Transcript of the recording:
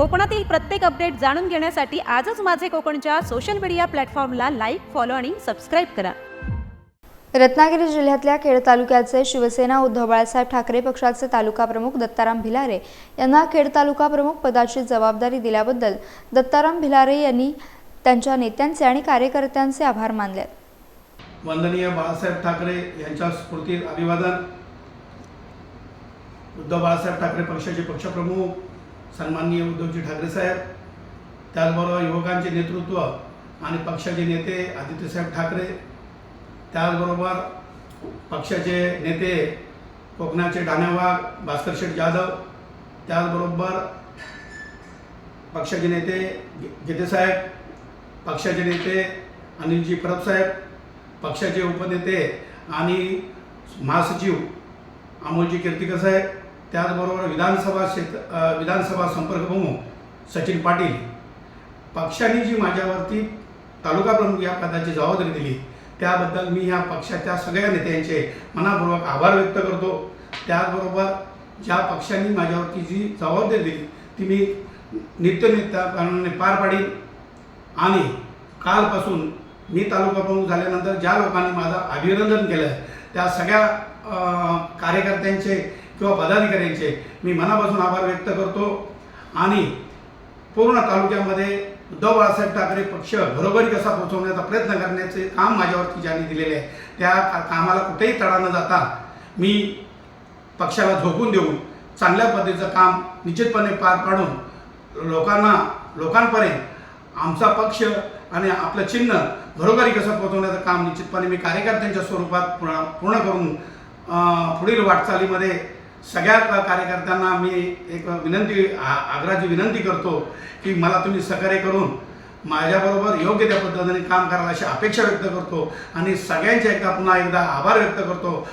कोकणातील प्रत्येक अपडेट जाणून घेण्यासाठी आजच माझे कोकणच्या सोशल मीडिया प्लॅटफॉर्मला लाईक, फॉलो आणि सबस्क्राईब करा। रत्नागिरी जिल्ह्यातल्या खेड तालुक्याचे शिवसेना उद्धव बाळासाहेब ठाकरे पक्षाचे तालुका प्रमुख दत्ताराम भिलारे यांना खेड तालुका प्रमुख पदाची जबाबदारी दिल्याबद्दल दत्ताराम भिलारे यांनी त्यांच्या नेत्यांचे आणि कार्यकर्त्यांचे आभार मानले। वंदनीय बाळासाहेब ठाकरे यांच्या स्मृतीत अभिवादन। उद्धव बाळासाहेब ठाकरे पक्षाचे पक्षप्रमुख सन्माननीय उद्धवजी ठाकरे साहेब, त्याचबरोबर युवकांचे नेतृत्व आणि पक्षाचे नेते आदित्यसाहेब ठाकरे, त्याचबरोबर पक्षाचे नेते कोकणाचे डाण्यावाघ भास्कर शेठ जाधव, त्याचबरोबर पक्षाचे नेते गीतेसाहेब, पक्षाचे नेते अनिलजी परब साहेब, पक्षाचे उपनेते आणि महासचिव अमोलजी कीर्तिकर साहेब, त्याचबरोबर विधानसभा संपर्क प्रमुख सचिन पाटील। पक्षाने जी माझ्यावरती तालुका प्रमुख या पदाची जबाबदारी दिली त्याबद्दल मी ह्या पक्षाच्या सगळ्या नेत्यांचे मनापूर्वक आभार व्यक्त करतो। त्याचबरोबर ज्या पक्षाने माझ्यावरती जी जबाबदारी दिली ती मी नित्यनित्यपणाने पार पाडीन आणि कालपासून मी तालुका प्रमुख झाल्यानंतर ज्या लोकांनी माझं अभिनंदन केलं त्या सगळ्या कार्यकर्त्यांचे किंवा पदाधिकाऱ्यांचे मी मनापासून आभार व्यक्त करतो आणि पूर्ण तालुक्यामध्ये उद्धव बाळासाहेब ठाकरे पक्ष घरोघरी कसा पोहोचवण्याचा प्रयत्न करण्याचे काम माझ्यावरती ज्यांनी दिलेले आहे त्या कामाला कुठेही तडा न जाता मी पक्षाला झोकून देऊन चांगल्या पद्धतीचं काम निश्चितपणे पार पाडून लोकांपर्यंत आमचा पक्ष आणि आपलं चिन्ह घरोघरी कसं पोहोचवण्याचं काम निश्चितपणे मी कार्यकर्त्यांच्या स्वरूपात पूर्ण करून पुढील वाटचालीमध्ये सगळ्या कार्यकर्त्यांना मी एक आग्रहाची विनंती करतो की मला तुम्ही सहकार्य करून माझ्याबरोबर योग्य त्या पद्धतीने काम करायला अशी अपेक्षा व्यक्त करतो आणि सगळ्यांच्या पुन्हा एकदा आभार व्यक्त करतो।